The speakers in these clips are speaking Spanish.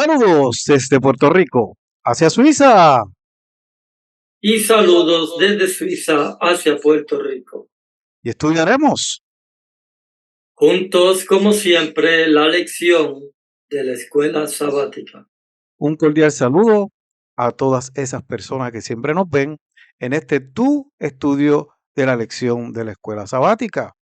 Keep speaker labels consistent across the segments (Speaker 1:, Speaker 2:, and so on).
Speaker 1: Saludos desde Puerto Rico hacia Suiza.
Speaker 2: Y saludos desde Suiza hacia Puerto Rico.
Speaker 1: Y estudiaremos
Speaker 2: Juntos, como siempre, la lección de la escuela sabática.
Speaker 1: un cordial saludo a todas esas personas que siempre nos ven en este tu estudio de la lección de la escuela sabática.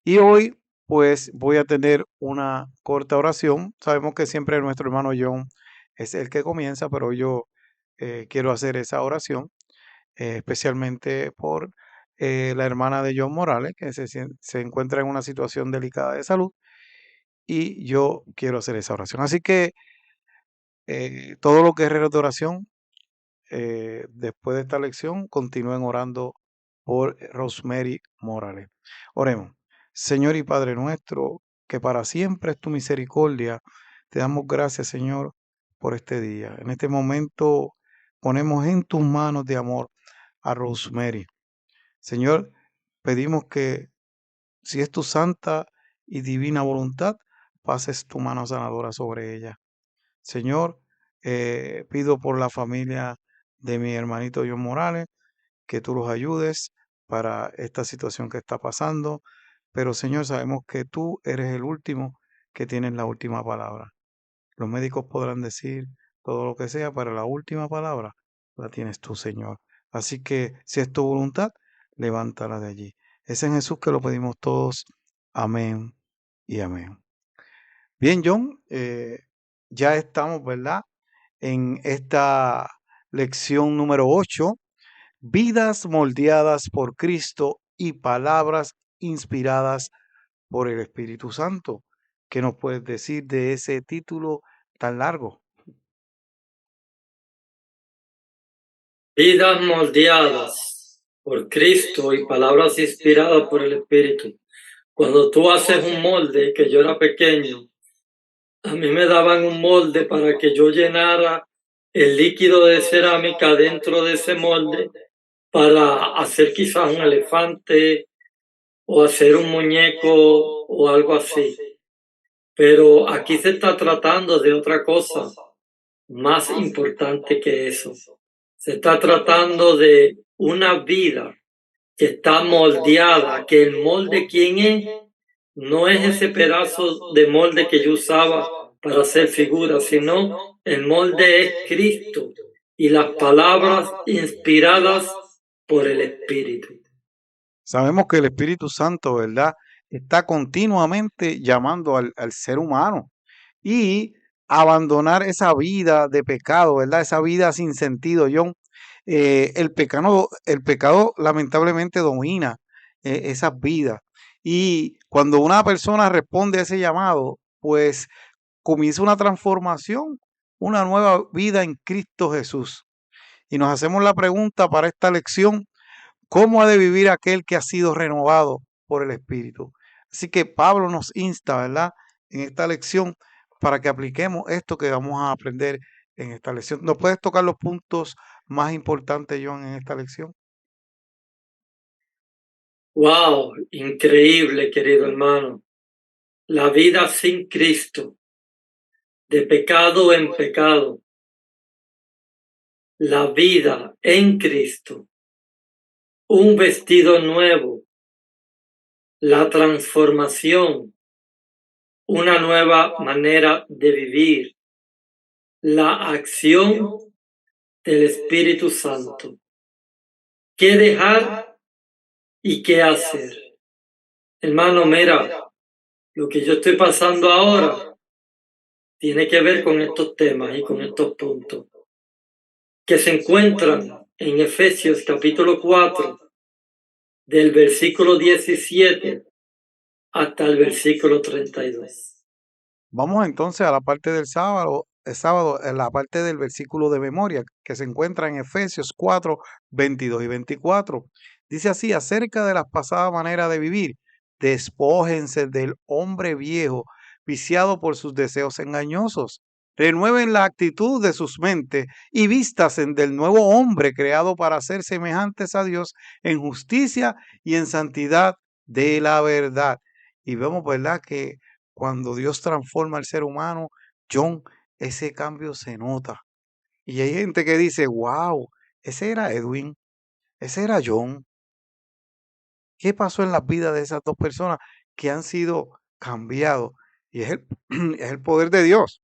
Speaker 1: Y hoy pues voy a tener una corta oración. Sabemos que siempre nuestro hermano John es el que comienza, pero yo quiero hacer esa oración, especialmente por la hermana de John Morales, que se encuentra en una situación delicada de salud, y yo quiero hacer esa oración. Así que todos los guerreros de oración, después de esta lección, continúen orando por Rosemary Morales. Oremos. Señor y Padre nuestro, que para siempre es tu misericordia, te damos gracias, Señor, por este día. En este momento ponemos en tus manos de amor a Rosemary. Señor, pedimos que, si es tu santa y divina voluntad, pases tu mano sanadora sobre ella. Señor, pido por la familia de mi hermanito John Morales, que tú los ayudes para esta situación que está pasando. Pero Señor, sabemos que tú eres el último que tienes la última palabra. Los médicos podrán decir todo lo que sea, pero la última palabra la tienes tú, Señor. Así que si es tu voluntad, levántala de allí. Es en Jesús que lo pedimos todos. Amén y amén. Bien, John, ya estamos, ¿verdad? En esta lección número 8, vidas moldeadas por Cristo y palabras inspiradas por el Espíritu Santo. ¿Qué nos puedes decir de ese título tan largo?
Speaker 2: Vidas moldeadas por Cristo y palabras inspiradas por el Espíritu. Cuando tú haces un molde, que yo era pequeño, a mí me daban un molde para que yo llenara el líquido de cerámica dentro de ese molde para hacer quizás un elefante o hacer un muñeco o algo así. Pero aquí se está tratando de otra cosa más importante que eso. Se está tratando de una vida que está moldeada, que el molde, ¿quién es? No es ese pedazo de molde que yo usaba para hacer figuras, sino el molde es Cristo y las palabras inspiradas por el Espíritu.
Speaker 1: Sabemos que el Espíritu Santo, ¿verdad? Está continuamente llamando al ser humano y abandonar esa vida de pecado, ¿verdad? Esa vida sin sentido, John. El pecado lamentablemente domina esas vidas. Y cuando una persona responde a ese llamado, pues comienza una transformación, una nueva vida en Cristo Jesús. Y nos hacemos la pregunta para esta lección: ¿cómo ha de vivir aquel que ha sido renovado por el Espíritu? Así que Pablo nos insta, ¿verdad?, en esta lección para que apliquemos esto que vamos a aprender en esta lección. ¿Nos puedes tocar los puntos más importantes, John, en esta lección?
Speaker 2: ¡Wow! Increíble, querido hermano. La vida sin Cristo, de pecado en pecado. La vida en Cristo, un vestido nuevo, la transformación, una nueva manera de vivir, la acción del Espíritu Santo. ¿Qué dejar y qué hacer? Hermano, mira, lo que yo estoy pasando ahora tiene que ver con estos temas y con estos puntos que se encuentran en Efesios capítulo 4, del versículo 17 hasta el versículo 32.
Speaker 1: Vamos entonces a la parte del sábado, en la parte del versículo de memoria que se encuentra en Efesios 4, 22 y 24. Dice así: acerca de las pasadas maneras de vivir, despójense del hombre viejo, viciado por sus deseos engañosos. Renueven la actitud de sus mentes y vístasen del nuevo hombre creado para ser semejantes a Dios en justicia y en santidad de la verdad. Y vemos, ¿verdad?, que cuando Dios transforma al ser humano, John, ese cambio se nota. Y hay gente que dice, wow, ese era Edwin, ese era John. ¿Qué pasó en las vidas de esas dos personas que han sido cambiados? Y es el, es el poder de Dios.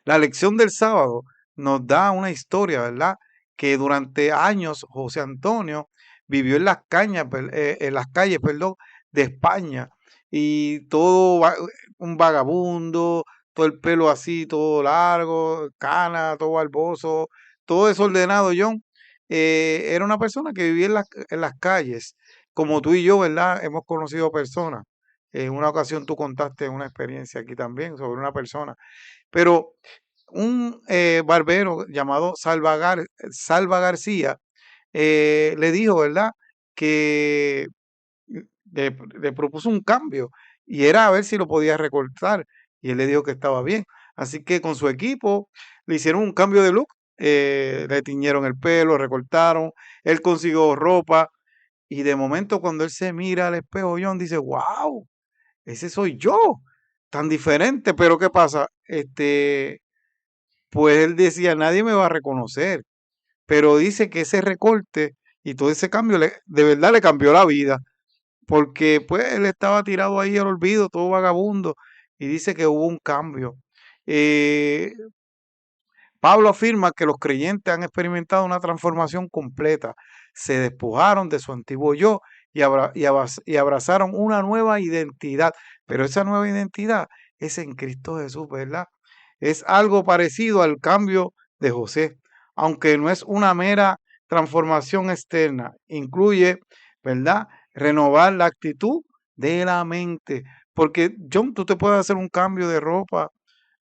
Speaker 1: La lección del sábado nos da una historia, ¿verdad? Que durante años José Antonio vivió en las en las calles, perdón, de España y un vagabundo, todo el pelo así, todo largo, cana, todo barboso, todo desordenado, John. Era una persona que vivía en las calles, como tú y yo, ¿verdad? Hemos conocido personas. En una ocasión tú contaste una experiencia aquí también sobre una persona, pero un barbero llamado Salva García le dijo, ¿verdad? Que le propuso un cambio y era a ver si lo podía recortar. Y él le dijo que estaba bien. Así que con su equipo le hicieron un cambio de look, le tiñeron el pelo, recortaron, él consiguió ropa y de momento cuando él se mira al espejo, John dice, wow, ese soy yo, tan diferente, pero ¿qué pasa? Pues él decía, nadie me va a reconocer, pero dice que ese recorte y todo ese cambio de verdad le cambió la vida, porque pues él estaba tirado ahí al olvido, todo vagabundo, y dice que hubo un cambio. Eh, Pablo afirma que los creyentes han experimentado una transformación completa, se despojaron de su antiguo yo y abrazaron una nueva identidad, pero esa nueva identidad es en Cristo Jesús, ¿verdad? Es algo parecido al cambio de José, aunque no es una mera transformación externa, incluye, ¿verdad? Renovar la actitud de la mente, porque John, tú te puedes hacer un cambio de ropa,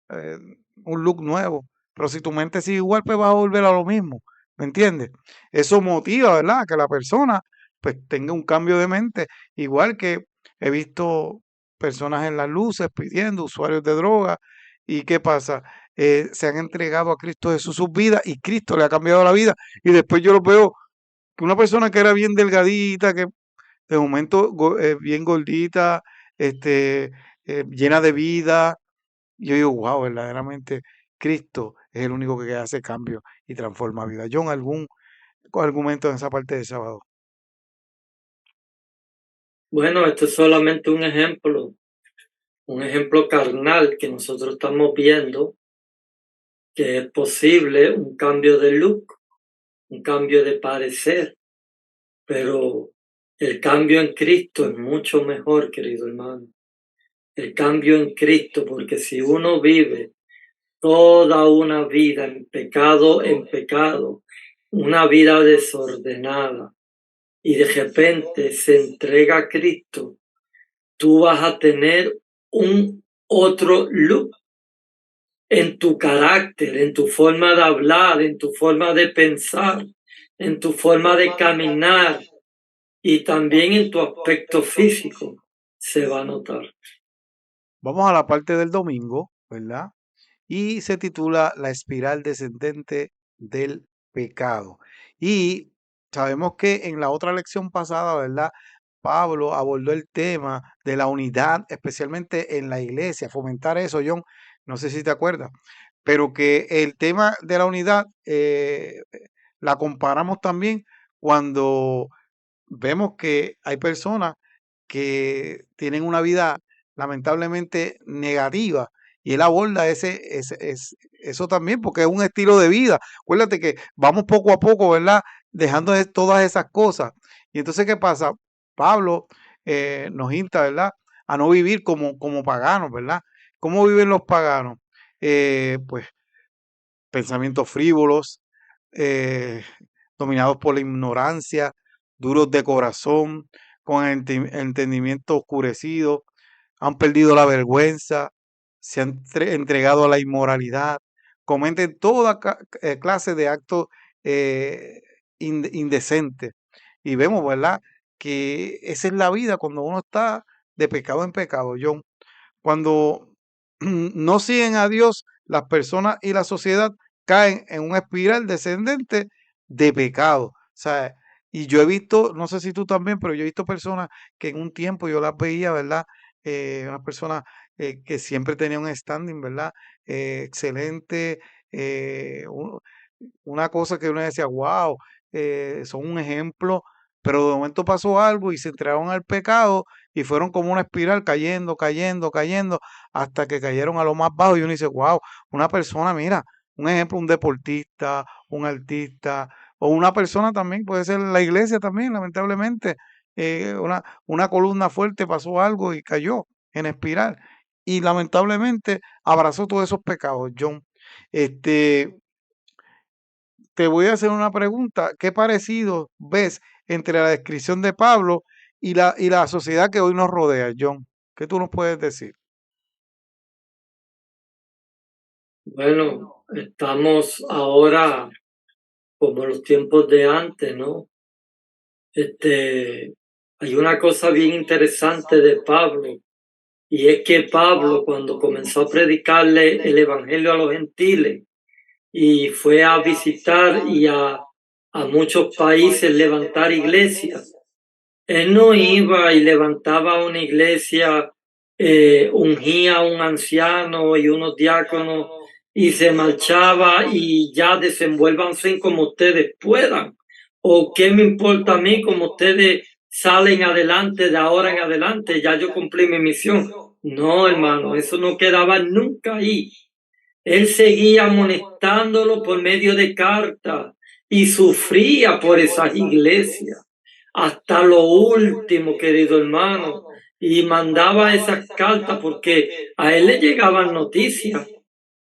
Speaker 1: eh, un look nuevo, pero si tu mente sigue igual, pues vas a volver a lo mismo, ¿me entiendes? Eso motiva, ¿verdad? Que la persona pues tenga un cambio de mente, igual que he visto personas en las luces pidiendo, usuarios de droga, y ¿qué pasa? Se han entregado a Cristo Jesús sus vidas y Cristo le ha cambiado la vida, y después yo lo veo que una persona que era bien delgadita, que de momento bien gordita, este, llena de vida, yo digo, wow, verdaderamente Cristo es el único que hace cambio y transforma vida. John, ¿algún argumento en esa parte de sábado?
Speaker 2: Bueno, esto es solamente un ejemplo carnal que nosotros estamos viendo que es posible un cambio de look, un cambio de parecer, pero el cambio en Cristo es mucho mejor, querido hermano. El cambio en Cristo, porque si uno vive toda una vida en pecado, una vida desordenada, y de repente se entrega a Cristo, tú vas a tener un otro look en tu carácter, en tu forma de hablar, en tu forma de pensar, en tu forma de caminar y también en tu aspecto físico se va a notar.
Speaker 1: Vamos a la parte del domingo, ¿verdad? Y se titula La espiral descendente del pecado. Y sabemos que en la otra lección pasada, ¿verdad? Pablo abordó el tema de la unidad, especialmente en la iglesia, fomentar eso, John, no sé si te acuerdas, pero que el tema de la unidad la comparamos también cuando vemos que hay personas que tienen una vida lamentablemente negativa y él aborda eso también porque es un estilo de vida. Acuérdate que vamos poco a poco, ¿verdad? Dejando todas esas cosas. Y entonces, ¿qué pasa? Pablo nos insta, ¿verdad? A no vivir como paganos, ¿verdad? ¿Cómo viven los paganos? Pues pensamientos frívolos, eh, dominados por la ignorancia, duros de corazón, con el entendimiento oscurecido, han perdido la vergüenza, se han entregado a la inmoralidad, cometen toda clase de actos indecentes. Y vemos, ¿verdad? Que esa es la vida cuando uno está de pecado en pecado, John. Cuando no siguen a Dios, las personas y la sociedad caen en una espiral descendente de pecado. O sea, y yo he visto, no sé si tú también, pero yo he visto personas que en un tiempo yo las veía, ¿verdad? una persona que siempre tenía un standing, ¿verdad? Excelente, una cosa que uno decía, wow, son un ejemplo, pero de momento pasó algo y se entregaron al pecado y fueron como una espiral cayendo, cayendo, cayendo, hasta que cayeron a lo más bajo y uno dice, wow, una persona, mira, un ejemplo, un deportista, un artista, o una persona también, puede ser la iglesia también, lamentablemente, una columna fuerte pasó algo y cayó en espiral. Y lamentablemente abrazó todos esos pecados, John. Este, te voy a hacer una pregunta. ¿Qué parecido ves entre la descripción de Pablo y la sociedad que hoy nos rodea, John? ¿Qué tú nos puedes decir?
Speaker 2: Bueno, estamos ahora como los tiempos de antes, ¿no? Hay una cosa bien interesante de Pablo, y es que Pablo, cuando comenzó a predicarle el evangelio a los gentiles y fue a visitar y a muchos países levantar iglesias, él no iba y levantaba una iglesia, ungía a un anciano y unos diáconos y se marchaba y ya desenvuélvanse como ustedes puedan. ¿O qué me importa a mí como ustedes salen adelante de ahora en adelante? Ya yo cumplí mi misión. No, hermano, eso no quedaba nunca ahí. Él seguía amonestándolo por medio de cartas y sufría por esas iglesias hasta lo último, querido hermano, y mandaba esas cartas porque a él le llegaban noticias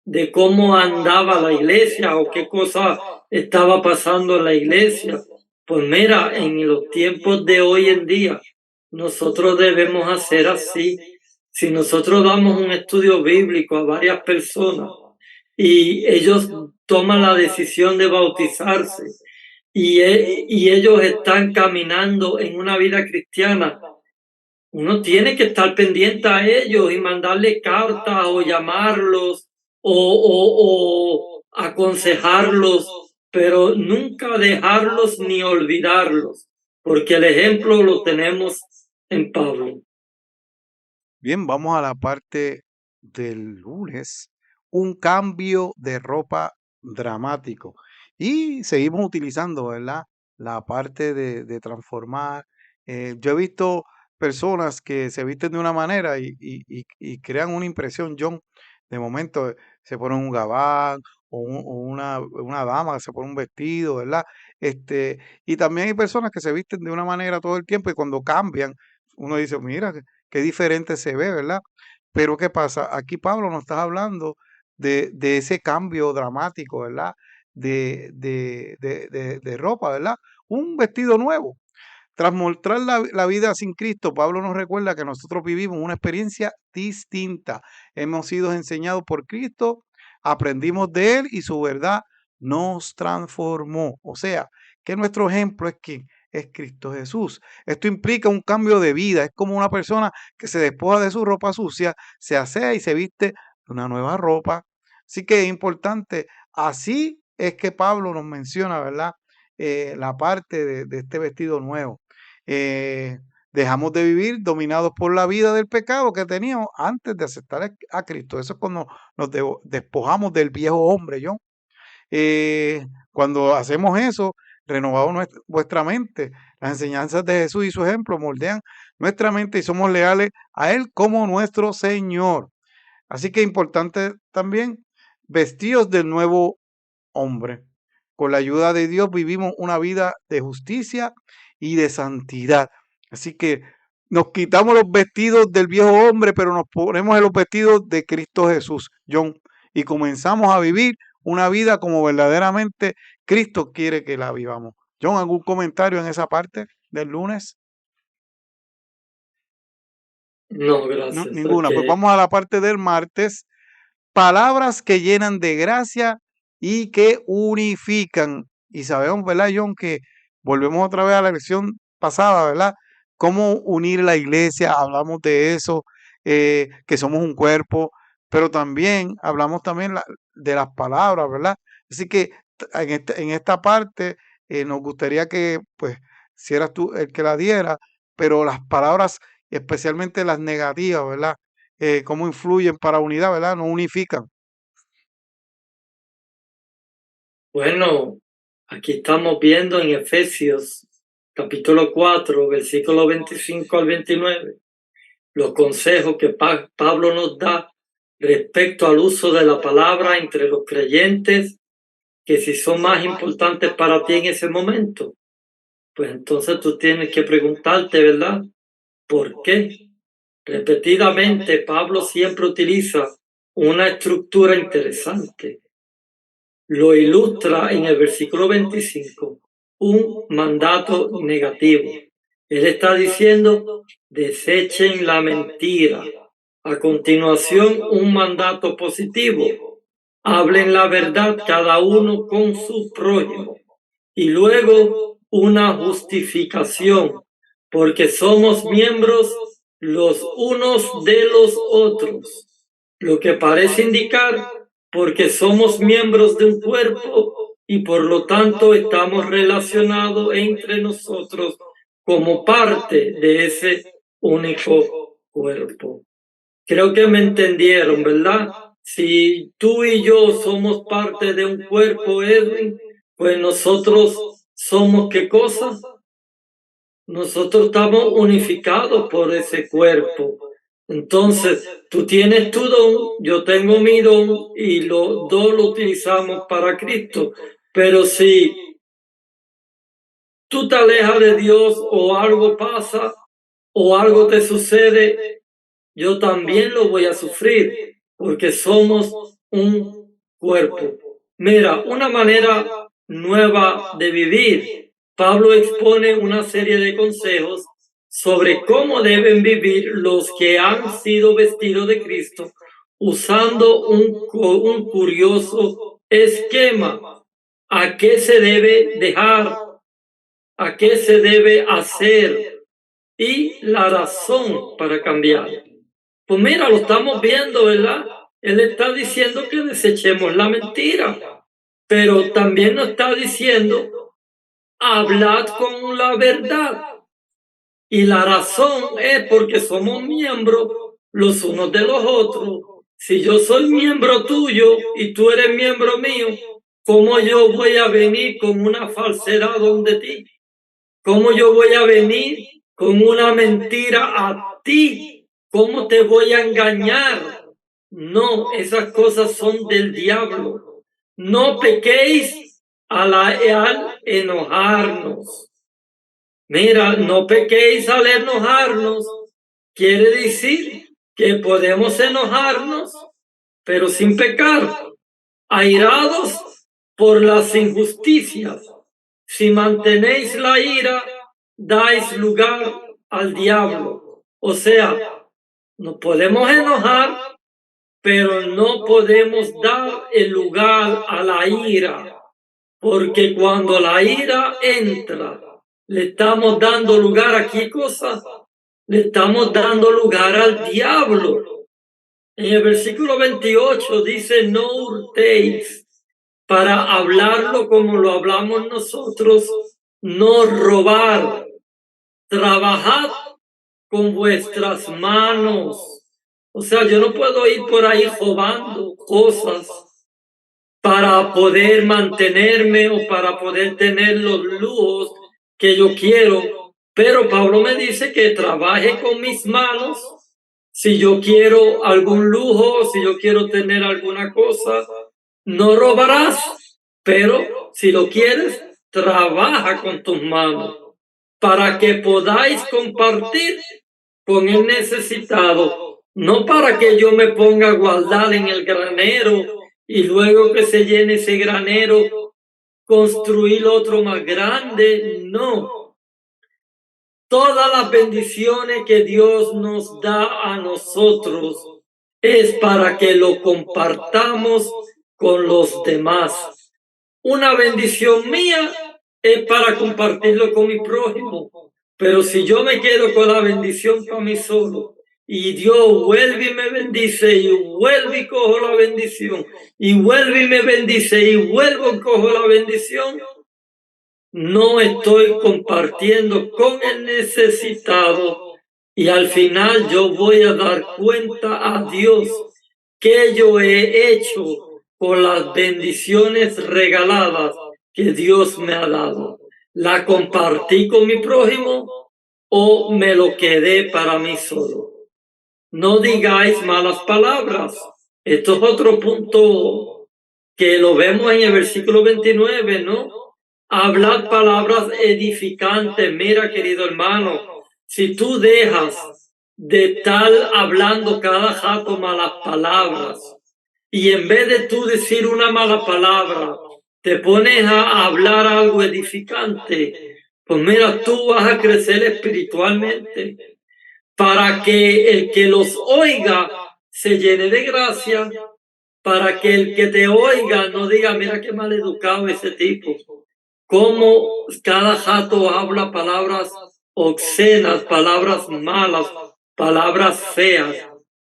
Speaker 2: de cómo andaba la iglesia o qué cosa estaba pasando en la iglesia. Pues mira, en los tiempos de hoy en día, nosotros debemos hacer así. Si nosotros damos un estudio bíblico a varias personas y ellos toman la decisión de bautizarse y ellos están caminando en una vida cristiana, uno tiene que estar pendiente a ellos y mandarle cartas o llamarlos o aconsejarlos, pero nunca dejarlos ni olvidarlos, porque el ejemplo lo tenemos en Pablo.
Speaker 1: Bien, vamos a la parte del lunes, un cambio de ropa dramático. Y seguimos utilizando, ¿verdad? La parte de transformar. Yo he visto personas que se visten de una manera y crean una impresión, John. De momento se ponen un gabán o una dama que se pone un vestido, ¿verdad? Y también hay personas que se visten de una manera todo el tiempo y cuando cambian, uno dice, mira, qué diferente se ve, ¿verdad? Pero ¿qué pasa? Aquí Pablo nos está hablando de ese cambio dramático, ¿verdad? De ropa, ¿verdad? Un vestido nuevo. Tras mostrar la vida sin Cristo, Pablo nos recuerda que nosotros vivimos una experiencia distinta. Hemos sido enseñados por Cristo, aprendimos de Él y su verdad nos transformó. O sea, que nuestro ejemplo es quién, es Cristo Jesús. Esto implica un cambio de vida. Es como una persona que se despoja de su ropa sucia, se asea y se viste de una nueva ropa. Así que es importante. Así es que Pablo nos menciona, ¿verdad? La parte de este vestido nuevo. Dejamos de vivir dominados por la vida del pecado que teníamos antes de aceptar a Cristo. Eso es cuando nos despojamos del viejo hombre, John. Cuando hacemos eso, renovamos vuestra mente. Las enseñanzas de Jesús y su ejemplo moldean nuestra mente y somos leales a Él como nuestro Señor. Así que es importante también vestidos del nuevo hombre. Con la ayuda de Dios vivimos una vida de justicia y de santidad. Así que nos quitamos los vestidos del viejo hombre, pero nos ponemos en los vestidos de Cristo Jesús, John, y comenzamos a vivir una vida como verdaderamente Cristo quiere que la vivamos. John, ¿algún comentario en esa parte del lunes?
Speaker 2: No,
Speaker 1: No,
Speaker 2: gracias.
Speaker 1: ninguna. Pues vamos a la parte del martes. Palabras que llenan de gracia y que unifican. Y sabemos, ¿verdad, John? Que volvemos otra vez a la lección pasada, ¿verdad? Cómo unir la iglesia, hablamos de eso, que somos un cuerpo, pero también hablamos también de las palabras, ¿verdad? Así que en esta parte nos gustaría que, pues, si eras tú el que la diera, pero las palabras especialmente las negativas, ¿verdad? Cómo influyen para unidad, ¿verdad? No unifican.
Speaker 2: Bueno, aquí estamos viendo en Efesios capítulo 4, versículo 25 al 29, los consejos que Pablo nos da respecto al uso de la palabra entre los creyentes, que si son más importantes para ti en ese momento, pues entonces tú tienes que preguntarte, ¿verdad? ¿Por qué? Repetidamente, Pablo siempre utiliza una estructura interesante. Lo ilustra en el versículo 25, un mandato negativo. Él está diciendo, desechen la mentira. A continuación, un mandato positivo. Hablen la verdad cada uno con su prójimo. Y luego, una justificación, porque somos miembros los unos de los otros. Lo que parece indicar porque somos miembros de un cuerpo y por lo tanto estamos relacionados entre nosotros como parte de ese único cuerpo. Creo que me entendieron, ¿verdad? Si tú y yo somos parte de un cuerpo, Edwin, pues nosotros somos ¿qué cosa? Nosotros estamos unificados por ese cuerpo. Entonces, tú tienes tu don, yo tengo mi don y los dos lo utilizamos para Cristo. Pero si tú te alejas de Dios o algo pasa o algo te sucede, yo también lo voy a sufrir porque somos un cuerpo. Mira, una manera nueva de vivir. Pablo expone una serie de consejos sobre cómo deben vivir los que han sido vestidos de Cristo usando un curioso esquema. ¿A qué se debe dejar? ¿A qué se debe hacer? Y la razón para cambiar. Pues mira, lo estamos viendo, ¿verdad? Él está diciendo que desechemos la mentira, pero también nos está diciendo, hablad con la verdad. Y la razón es porque somos miembros los unos de los otros. Si yo soy miembro tuyo y tú eres miembro mío, ¿cómo yo voy a venir con una falsedad donde ti? ¿Cómo yo voy a venir con una mentira a ti? ¿Cómo te voy a engañar? No, esas cosas son del diablo. No pequéis al enojarnos. Mira, no pequéis al enojarnos. Quiere decir que podemos enojarnos, pero sin pecar. Airados por las injusticias. Si mantenéis la ira, dais lugar al diablo. O sea, nos podemos enojar, pero no podemos dar el lugar a la ira, porque cuando la ira entra, le estamos dando lugar a qué cosa? Le estamos dando lugar al diablo. En el versículo 28 dice, no hurtéis, para hablarlo como lo hablamos nosotros, no robar, trabajad con vuestras manos. O sea, yo no puedo ir por ahí robando cosas para poder mantenerme o para poder tener los lujos que yo quiero. Pero Pablo me dice que trabaje con mis manos. Si yo quiero algún lujo, si yo quiero tener alguna cosa, no robarás, pero si lo quieres, trabaja con tus manos para que podáis compartir con el necesitado, no para que yo me ponga a guardar en el granero y luego que se llene ese granero, construir otro más grande, no. Todas las bendiciones que Dios nos da a nosotros es para que lo compartamos con los demás. Una bendición mía es para compartirlo con mi prójimo. Pero si yo me quedo con la bendición para mí solo, y Dios vuelve y me bendice, y vuelve y cojo la bendición, y vuelve y me bendice, y vuelvo y cojo la bendición, no estoy compartiendo con el necesitado y al final yo voy a dar cuenta a Dios que yo he hecho con las bendiciones regaladas que Dios me ha dado. ¿La compartí con mi prójimo o me lo quedé para mí solo? No digáis malas palabras. Esto es otro punto que lo vemos en el versículo 29, ¿no? Hablad palabras edificantes. Mira, querido hermano, si tú dejas de estar hablando cada rato malas palabras y en vez de tú decir una mala palabra, te pones a hablar algo edificante, pues mira, tú vas a crecer espiritualmente para que el que los oiga se llene de gracia, para que el que te oiga no diga, mira qué mal educado ese tipo, cómo cada jato habla palabras obscenas, palabras malas, palabras feas.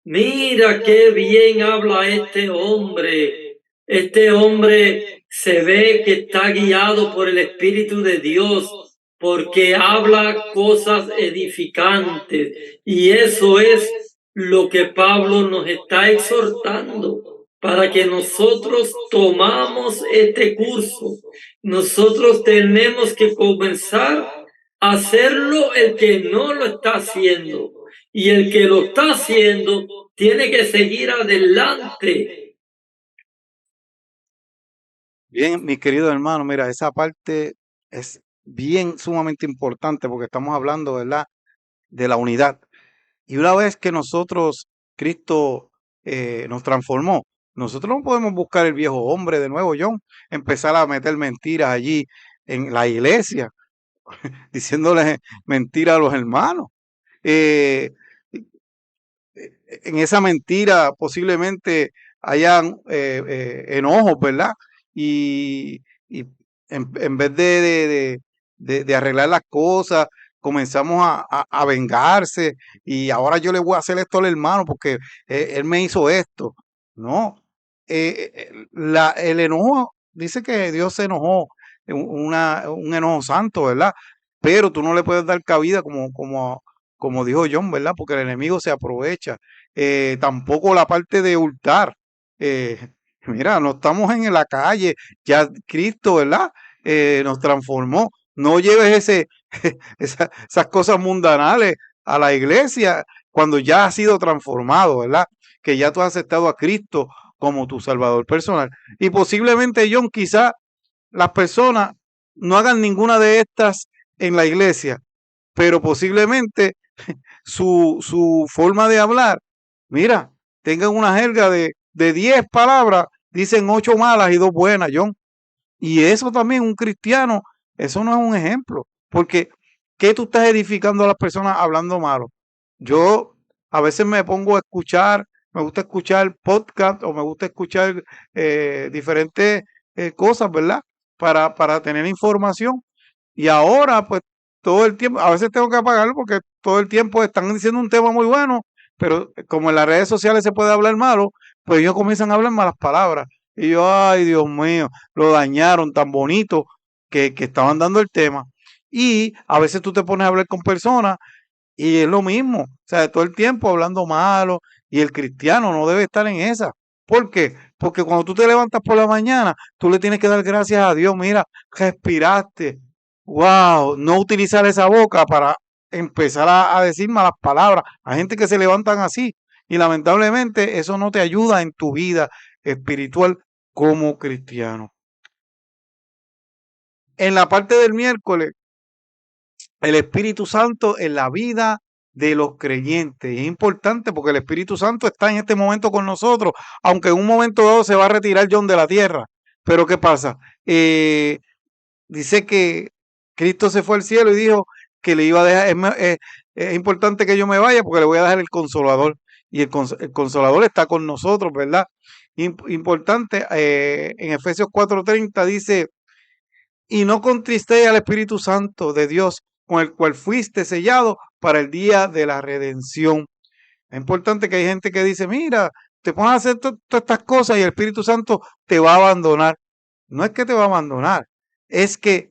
Speaker 2: Mira qué bien habla este hombre. Este hombre se ve que está guiado por el Espíritu de Dios porque habla cosas edificantes. Y eso es lo que Pablo nos está exhortando para que nosotros tomamos este curso. Nosotros tenemos que comenzar a hacerlo el que no lo está haciendo. Y el que lo está haciendo tiene que seguir adelante.
Speaker 1: Bien, mi querido hermano, mira, esa parte es bien sumamente importante porque estamos hablando, ¿verdad?, de la unidad. Y una vez que nosotros, Cristo nos transformó, nosotros no podemos buscar el viejo hombre de nuevo, John, empezar a meter mentiras allí en la iglesia, diciéndole mentiras a los hermanos. Eh, en esa mentira posiblemente hayan enojos, ¿verdad? Y en vez de arreglar las cosas, comenzamos a vengarse y ahora yo le voy a hacer esto al hermano porque él me hizo esto. No, el enojo, dice que Dios se enojó, un enojo santo, ¿verdad? Pero tú no le puedes dar cabida como dijo John, ¿verdad? Porque el enemigo se aprovecha. Tampoco la parte de hurtar. Eh, mira, no estamos en la calle, ya Cristo, ¿verdad? Nos transformó. No lleves esas cosas mundanales a la iglesia cuando ya has sido transformado, ¿verdad? Que ya tú has aceptado a Cristo como tu Salvador personal. Y posiblemente, John, quizá las personas no hagan ninguna de estas en la iglesia, pero posiblemente su forma de hablar, mira, tengan una jerga de 10 palabras, dicen 8 malas y 2 buenas, John. Y eso también, un cristiano, eso no es un ejemplo, porque ¿qué tú estás edificando a las personas hablando malo? Yo a veces me pongo a escuchar, me gusta escuchar podcast o me gusta escuchar diferentes cosas, ¿verdad? Para tener información. Y ahora, pues, todo el tiempo, a veces tengo que apagarlo porque todo el tiempo están diciendo un tema muy bueno, pero como en las redes sociales se puede hablar malo, pues ellos comienzan a hablar malas palabras. Y yo, ay, Dios mío, lo dañaron tan bonito que estaban dando el tema. Y a veces tú te pones a hablar con personas y es lo mismo, o sea, todo el tiempo hablando malo y el cristiano no debe estar en esa. ¿Por qué? Porque cuando tú te levantas por la mañana, tú le tienes que dar gracias a Dios, mira, respiraste, wow, no utilizar esa boca para empezar a decir malas palabras. Hay gente que se levantan así y lamentablemente eso no te ayuda en tu vida espiritual como cristiano. En la parte del miércoles, el Espíritu Santo en la vida de los creyentes. Y es importante porque el Espíritu Santo está en este momento con nosotros, aunque en un momento dado se va a retirar John de la tierra. Pero ¿qué pasa? Dice que Cristo se fue al cielo y dijo que le iba a dejar, es importante que yo me vaya porque le voy a dejar el consolador. Y el consolador está con nosotros, ¿verdad? Importante, en Efesios 4:30 dice, y no contristéis al Espíritu Santo de Dios, con el cual fuiste sellado para el día de la redención. Es importante que hay gente que dice, mira, te pones a hacer todas estas cosas y el Espíritu Santo te va a abandonar. No es que te va a abandonar, es que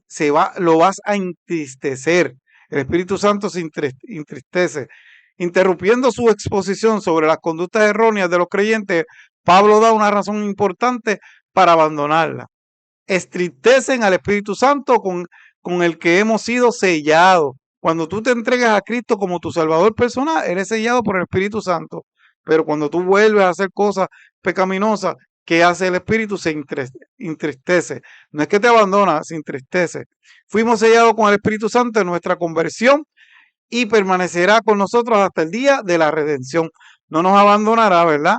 Speaker 1: lo vas a entristecer. El Espíritu Santo se entristece. Interrumpiendo su exposición sobre las conductas erróneas de los creyentes, Pablo da una razón importante para abandonarla. Estrictecen al Espíritu Santo con el que hemos sido sellados. Cuando tú te entregas a Cristo como tu Salvador personal, eres sellado por el Espíritu Santo. Pero cuando tú vuelves a hacer cosas pecaminosas, ¿qué hace el Espíritu? Se entristece. No es que te abandona, se entristece. Fuimos sellados con el Espíritu Santo en nuestra conversión y permanecerá con nosotros hasta el día de la redención. No nos abandonará, ¿verdad?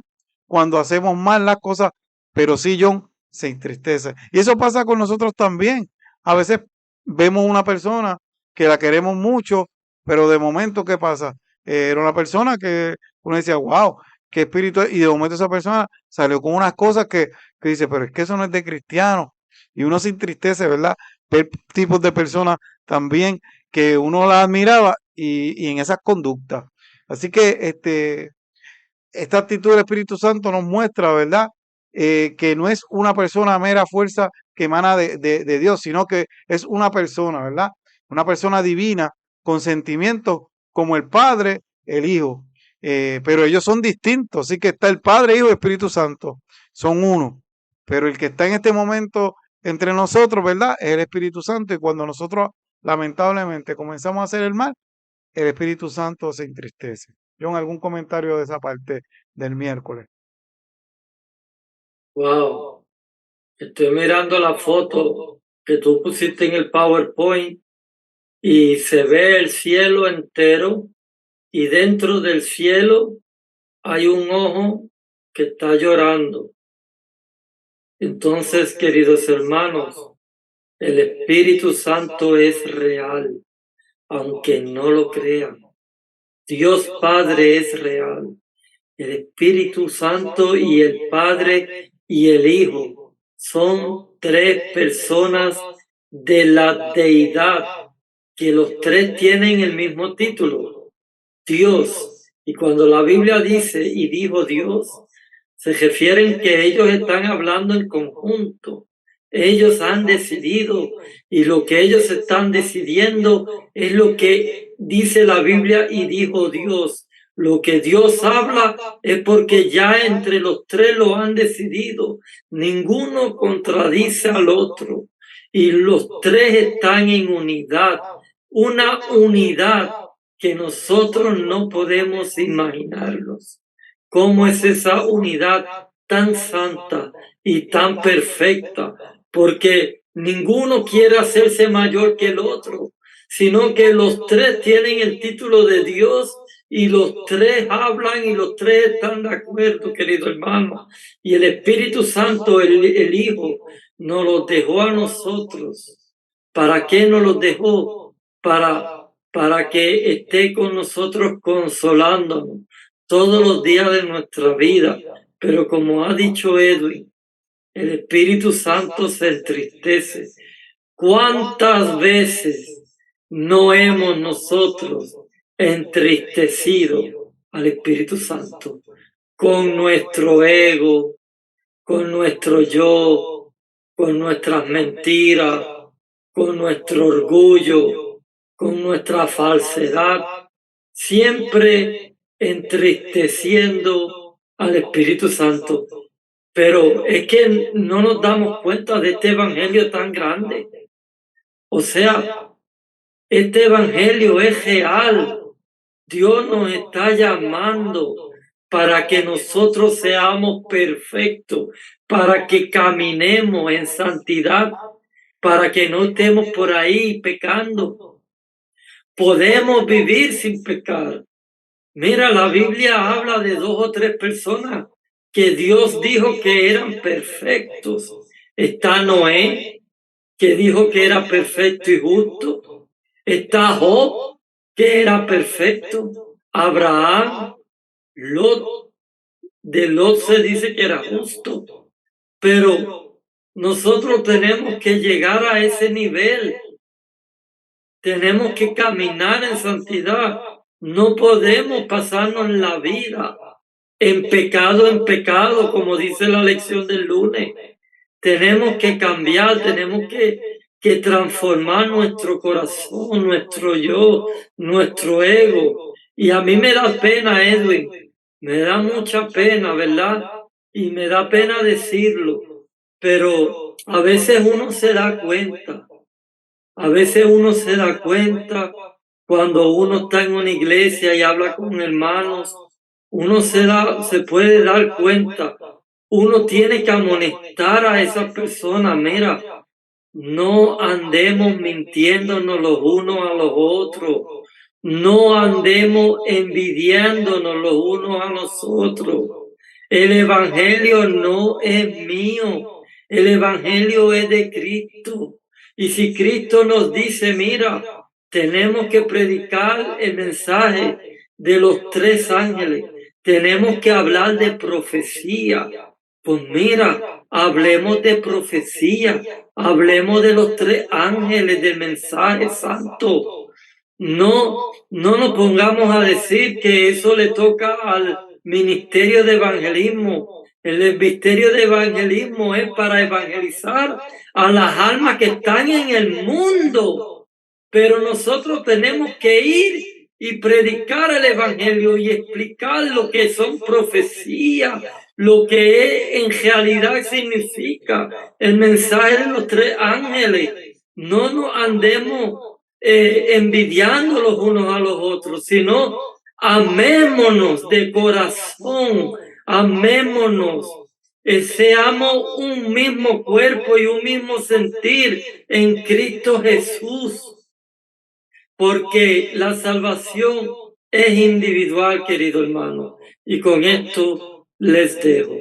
Speaker 1: Cuando hacemos mal las cosas, pero sí, John, se entristece. Y eso pasa con nosotros también. A veces vemos una persona que la queremos mucho, pero de momento, ¿qué pasa? Era una persona que uno decía, wow, qué espíritu es. Y de momento esa persona salió con unas cosas que dice, pero es que eso no es de cristiano. Y uno se entristece, ¿verdad? Ver tipos de personas también que uno las admiraba y en esas conductas. Así que esta actitud del Espíritu Santo nos muestra, ¿verdad? Que no es una persona mera fuerza que emana de Dios, sino que es una persona, ¿verdad? Una persona divina con sentimientos como el Padre, el Hijo. Pero ellos son distintos, así que está el Padre, Hijo y Espíritu Santo. Son uno. Pero el que está en este momento entre nosotros, ¿verdad? Es el Espíritu Santo y cuando nosotros lamentablemente comenzamos a hacer el mal, el Espíritu Santo se entristece. John, ¿algún comentario de esa parte del miércoles?
Speaker 2: Wow, estoy mirando la foto que tú pusiste en el PowerPoint y se ve el cielo entero y dentro del cielo hay un ojo que está llorando. Entonces, queridos hermanos, el Espíritu Santo es real, aunque no lo crean. Dios Padre es real. El Espíritu Santo y el Padre y el Hijo son tres personas de la deidad, que los tres tienen el mismo título, Dios. Y cuando la Biblia dice y dijo Dios, se refieren que ellos están hablando en conjunto. Ellos han decidido y lo que ellos están decidiendo es lo que dice la Biblia y dijo Dios. Lo que Dios habla es porque ya entre los tres lo han decidido. Ninguno contradice al otro y los tres están en unidad. Una unidad que nosotros no podemos imaginarnos. ¿Cómo es esa unidad tan santa y tan perfecta? Porque ninguno quiere hacerse mayor que el otro, sino que los tres tienen el título de Dios y los tres hablan y los tres están de acuerdo, querido hermano. Y el Espíritu Santo, el Hijo, nos los dejó a nosotros. ¿Para qué nos los dejó? Para que esté con nosotros consolándonos todos los días de nuestra vida. Pero como ha dicho Edwin, el Espíritu Santo se entristece. ¿Cuántas veces no hemos nosotros entristecido al Espíritu Santo con nuestro ego, con nuestro yo, con nuestras mentiras, con nuestro orgullo, con nuestra falsedad, siempre entristeciendo al Espíritu Santo? Pero es que no nos damos cuenta de este evangelio tan grande. O sea, este evangelio es real. Dios nos está llamando para que nosotros seamos perfectos, para que caminemos en santidad, para que no estemos por ahí pecando. Podemos vivir sin pecar. Mira, la Biblia habla de 2 o 3 personas que Dios dijo que eran perfectos. Está Noé, que dijo que era perfecto y justo. Está Job, que era perfecto. Abraham, Lot, de Lot se dice que era justo. Pero nosotros tenemos que llegar a ese nivel. Tenemos que caminar en santidad. No podemos pasarnos la vida en pecado, como dice la lección del lunes. Tenemos que cambiar, tenemos que transformar nuestro corazón, nuestro yo, nuestro ego. Y a mí me da pena, Edwin, me da mucha pena, ¿verdad? Y me da pena decirlo, pero a veces uno se da cuenta, a veces uno se da cuenta cuando uno está en una iglesia y habla con hermanos, uno se puede dar cuenta, uno tiene que amonestar a esa persona, mira, no andemos mintiéndonos los unos a los otros. No andemos envidiándonos los unos a los otros. El evangelio no es mío. El evangelio es de Cristo. Y si Cristo nos dice, mira, tenemos que predicar el mensaje de los tres ángeles. Tenemos que hablar de profecía. Pues mira, hablemos de profecía. Hablemos de los tres ángeles del mensaje santo. No nos pongamos a decir que eso le toca al ministerio de evangelismo. El ministerio de evangelismo es para evangelizar a las almas que están en el mundo. Pero nosotros tenemos que ir y predicar el evangelio y explicar lo que son profecías, lo que en realidad significa el mensaje de los tres ángeles. No nos andemos envidiando los unos a los otros, sino amémonos de corazón, amémonos, seamos un mismo cuerpo y un mismo sentir en Cristo Jesús, porque la salvación es individual, querido hermano, y con esto les dejo.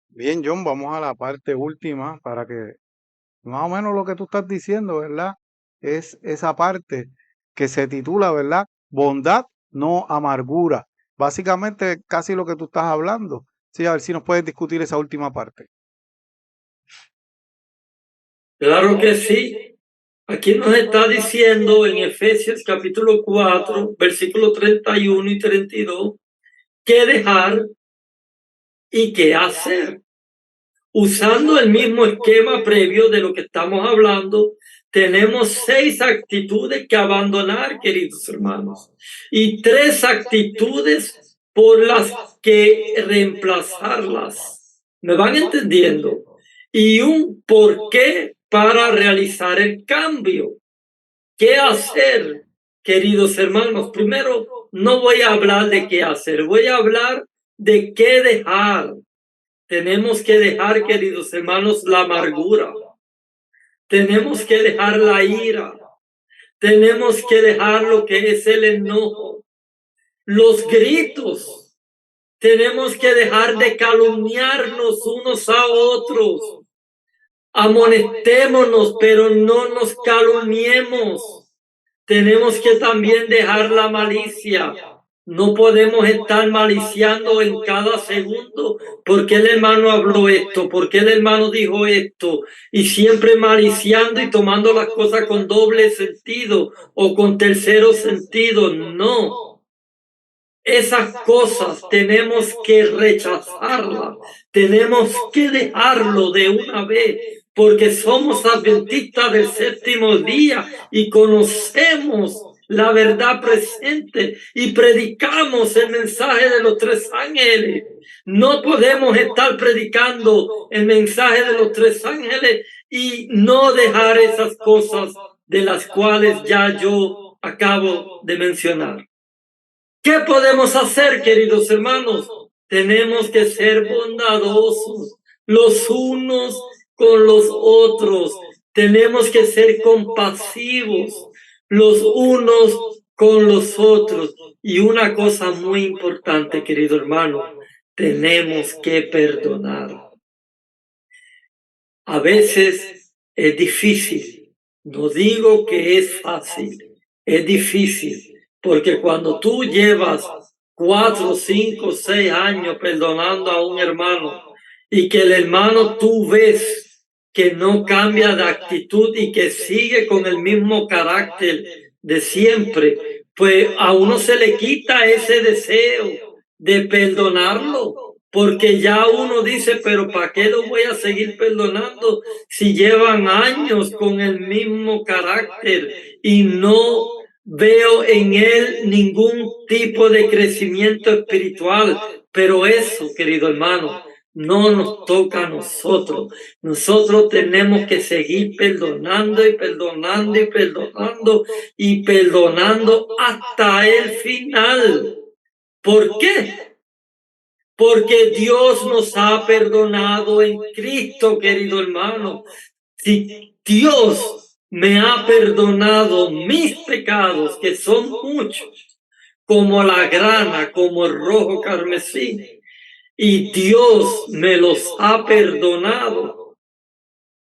Speaker 1: Bien, John, vamos a la parte última para que más o menos lo que tú estás diciendo, ¿verdad? Es esa parte que se titula, ¿verdad? Bondad, no amargura. Básicamente, casi lo que tú estás hablando. Sí, a ver si nos puedes discutir esa última parte.
Speaker 2: Claro que sí. Aquí nos está diciendo en Efesios capítulo 4, versículos 31 y 32, qué dejar y qué hacer. Usando el mismo esquema previo de lo que estamos hablando, tenemos 6 actitudes que abandonar, queridos hermanos, y 3 actitudes por las que reemplazarlas. ¿Me van entendiendo? Y un por qué para realizar el cambio. ¿Qué hacer, queridos hermanos? Primero, no voy a hablar de qué hacer, voy a hablar de qué dejar. Tenemos que dejar, queridos hermanos, la amargura. Tenemos que dejar la ira. Tenemos que dejar lo que es el enojo. Los gritos. Tenemos que dejar de calumniarnos unos a otros. Amonestémonos, pero no nos calumniemos. Tenemos que también dejar la malicia. No podemos estar maliciando en cada segundo. ¿Por qué el hermano habló esto? ¿Por qué el hermano dijo esto? Y siempre maliciando y tomando las cosas con doble sentido o con tercero sentido. No. Esas cosas tenemos que rechazarlas. Tenemos que dejarlo de una vez. Porque somos adventistas del séptimo día y conocemos la verdad presente y predicamos el mensaje de los tres ángeles. No podemos estar predicando el mensaje de los tres ángeles y no dejar esas cosas de las cuales ya yo acabo de mencionar. ¿Qué podemos hacer, queridos hermanos? Tenemos que ser bondadosos los unos con los otros. Tenemos que ser compasivos los unos con los otros. Y una cosa muy importante, querido hermano, tenemos que perdonar. A veces es difícil. No digo que es fácil, es difícil. Porque cuando tú llevas 4, 5, 6 años perdonando a un hermano y que el hermano tú ves que no cambia de actitud y que sigue con el mismo carácter de siempre, pues a uno se le quita ese deseo de perdonarlo, porque ya uno dice, pero ¿para qué lo voy a seguir perdonando si llevan años con el mismo carácter y no veo en él ningún tipo de crecimiento espiritual, pero eso, querido hermano, no nos toca a nosotros. Nosotros tenemos que seguir perdonando y perdonando y perdonando y perdonando hasta el final. ¿Por qué? Porque Dios nos ha perdonado en Cristo, querido hermano. Si Dios me ha perdonado mis pecados, que son muchos, como la grana, como el rojo carmesí, y Dios me los ha perdonado,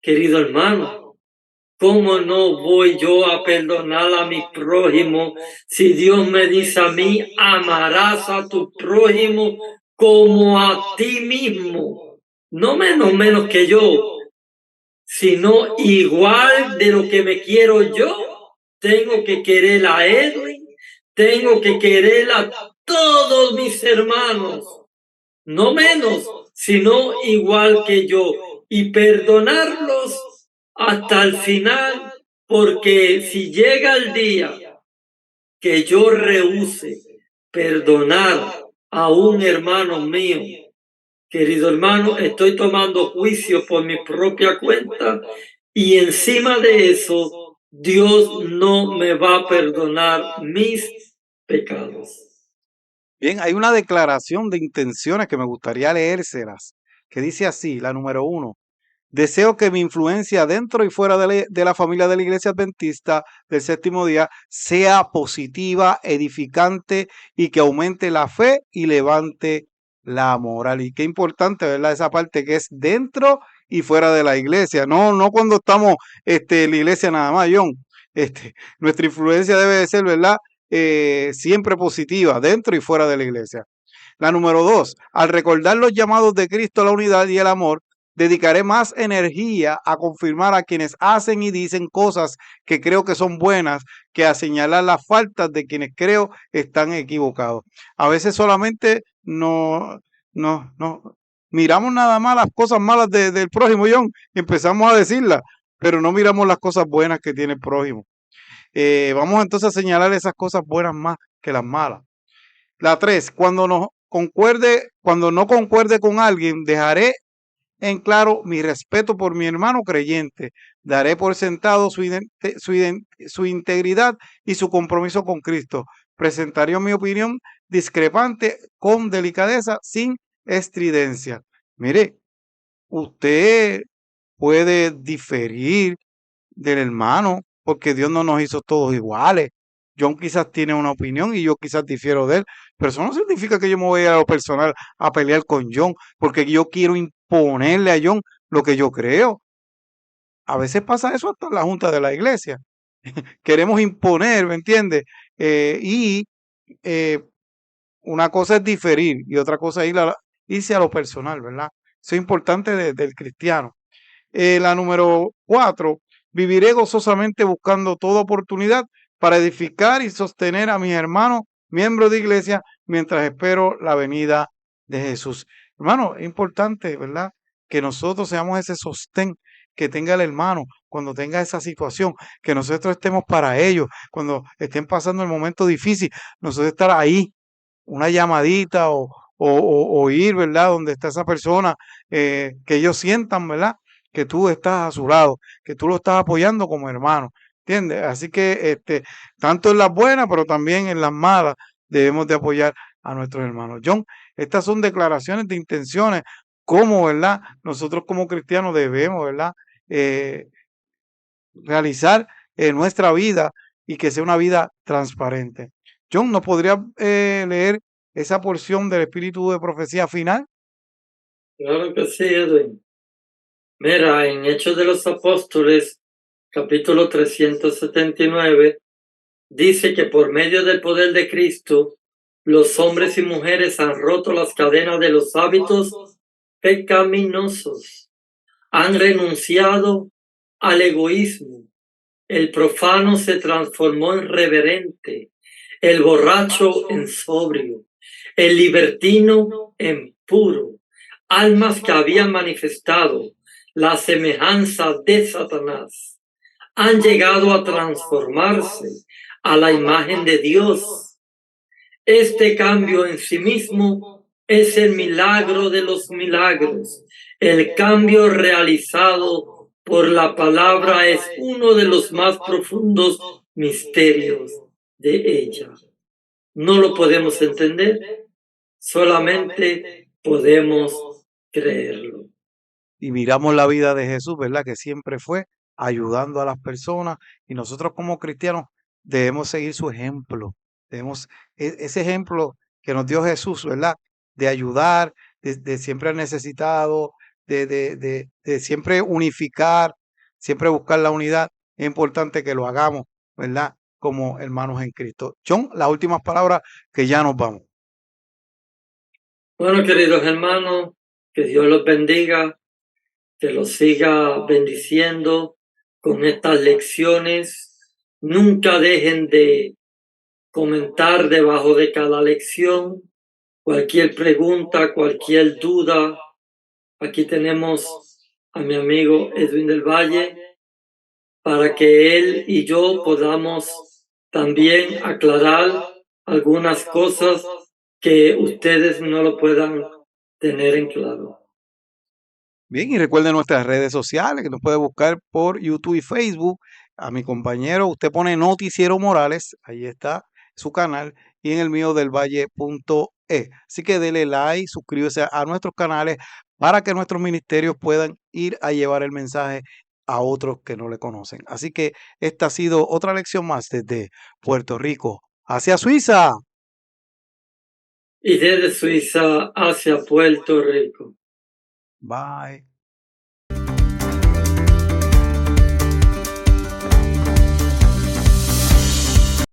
Speaker 2: querido hermano, ¿cómo no voy yo a perdonar a mi prójimo si Dios me dice a mí, amarás a tu prójimo como a ti mismo? No menos que yo, sino igual de lo que me quiero yo. Tengo que querer a Edwin, tengo que querer a todos mis hermanos, no menos, sino igual que yo, y perdonarlos hasta el final, porque si llega el día que yo rehúse perdonar a un hermano mío, querido hermano, estoy tomando juicio por mi propia cuenta y encima de eso, Dios no me va a perdonar mis pecados.
Speaker 1: Bien, hay una declaración de intenciones que me gustaría leérselas, que dice así, la número 1. Deseo que mi influencia dentro y fuera de la familia de la Iglesia Adventista del Séptimo Día sea positiva, edificante y que aumente la fe y levante la moral. Y qué importante, ¿verdad? Esa parte que es dentro y fuera de la iglesia. No cuando estamos en la iglesia nada más, John. Nuestra influencia debe de ser, ¿verdad? Siempre positiva, dentro y fuera de la iglesia. La número 2, al recordar los llamados de Cristo a la unidad y el amor, dedicaré más energía a confirmar a quienes hacen y dicen cosas que creo que son buenas que a señalar las faltas de quienes creo están equivocados. A veces solamente no miramos nada más las cosas malas del prójimo, John, y empezamos a decirlas, pero no miramos las cosas buenas que tiene el prójimo. Vamos entonces a señalar esas cosas buenas más que las malas. La 3, cuando no concuerde con alguien, dejaré en claro mi respeto por mi hermano creyente. Daré por sentado su integridad y su compromiso con Cristo. Presentaré mi opinión discrepante con delicadeza, sin estridencia. Mire, usted puede diferir del hermano porque Dios no nos hizo todos iguales. John quizás tiene una opinión y yo quizás difiero de él, pero eso no significa que yo me voy a ir a lo personal a pelear con John porque yo quiero imponerle a John lo que yo creo. A veces pasa eso hasta en la junta de la iglesia. Queremos imponer, ¿me entiendes? Y eh, una cosa es diferir y otra cosa es irse a lo personal, ¿verdad? Eso es importante del cristiano. La número 4, viviré gozosamente buscando toda oportunidad para edificar y sostener a mis hermanos, miembros de iglesia, mientras espero la venida de Jesús. Hermano, es importante, ¿verdad? Que nosotros seamos ese sostén que tenga el hermano cuando tenga esa situación, que nosotros estemos para ellos, cuando estén pasando el momento difícil, nosotros estar ahí, una llamadita o ir, ¿verdad? Donde está esa persona, que ellos sientan, ¿verdad? Que tú estás a su lado, que tú lo estás apoyando como hermano, ¿entiendes? Así que tanto en las buenas, pero también en las malas, debemos de apoyar a nuestros hermanos. John, estas son declaraciones de intenciones, como, ¿verdad? Nosotros como cristianos debemos, ¿verdad? Eh, realizar nuestra vida y que sea una vida transparente. John, ¿no podría leer esa porción del espíritu de profecía final?
Speaker 2: Claro que sí, Edwin. Mira, en Hechos de los Apóstoles, capítulo 379, dice que por medio del poder de Cristo, los hombres y mujeres han roto las cadenas de los hábitos pecaminosos, han renunciado al egoísmo. El profano se transformó en reverente, el borracho en sobrio, el libertino en puro, almas que habían manifestado la semejanza de Satanás han llegado a transformarse, a la imagen de Dios. Este cambio en sí mismo es el milagro de los milagros. El cambio realizado por la palabra es uno de los más profundos misterios de ella. No lo podemos entender, solamente podemos creerlo.
Speaker 1: Y miramos la vida de Jesús, ¿verdad? Que siempre fue ayudando a las personas y nosotros como cristianos debemos seguir su ejemplo. Debemos ese ejemplo que nos dio Jesús, ¿verdad? De ayudar, de siempre al necesitado, de siempre unificar, siempre buscar la unidad. Es importante que lo hagamos, ¿verdad? Como hermanos en Cristo. John, las últimas palabras que ya nos vamos.
Speaker 2: Bueno, queridos hermanos, que Dios los bendiga, que los siga bendiciendo con estas lecciones. Nunca dejen de comentar debajo de cada lección. Cualquier pregunta, cualquier duda. Aquí tenemos a mi amigo Edwin del Valle para que él y yo podamos también aclarar algunas cosas que ustedes no lo puedan tener en claro.
Speaker 1: Bien, y recuerden nuestras redes sociales que nos puede buscar por YouTube y Facebook. A mi compañero, usted pone Noticiero Morales, ahí está su canal, y en el mío del Valle.e. Así que dele like, suscríbase a nuestros canales para que nuestros ministerios puedan ir a llevar el mensaje a otros que no le conocen. Así que esta ha sido otra lección más desde Puerto Rico hacia Suiza.
Speaker 2: Y desde Suiza hacia Puerto Rico.
Speaker 1: Bye.